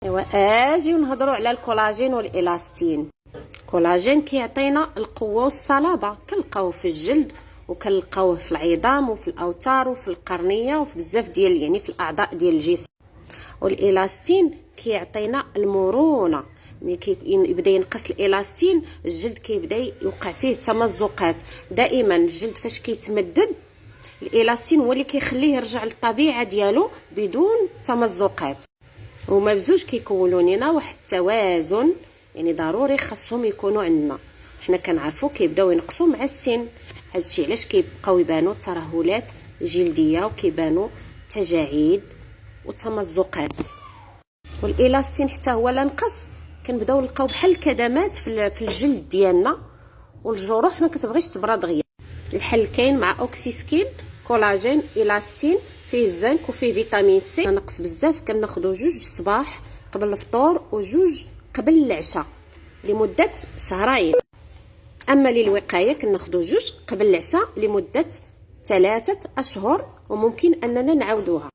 ايوا اجيو نهضروا على الكولاجين والالاستين. الكولاجين كيعطينا القوه والصلابه، كنلقاوه في الجلد وكنلقاوه في العظام وفي الاوتار وفي القرنيه وفي بزاف ديال يعني في الاعضاء ديال الجسم. والالاستين كيعطينا المرونه، ملي كيبدا ينقص الالاستين الجلد كيبدا يوقع فيه تمزقات. دائما الجلد فاش كيتمدد الالاستين هو اللي كيخليه يرجع للطبيعه ديالو بدون تمزقات. هما بزوج كيكونوا لنا واحد التوازن، يعني ضروري خاصهم يكونوا عندنا. حنا كنعرفوا كيبداو ينقصوا مع السن، هادشي علاش كيبقاو يبانوا ترهلات جلديه وكيبانوا تجاعيد وتمزقات. والالاستين حتى هو لا نقص كنبداو نلقاو بحال الكدمات في الجلد ديالنا، والجروح ما كتبغيش تبرى دغيا. الحل كاين مع اوكسيسكين كولاجين الاستين، فيه الزنك وفيه فيتامين سي. ناقص بزاف، كناخذوا 2 الصباح قبل الفطور و2 قبل العشاء لمده شهرين. اما للوقايه كناخذوا 2 قبل العشاء لمده 3 اشهر، وممكن اننا نعاودوها.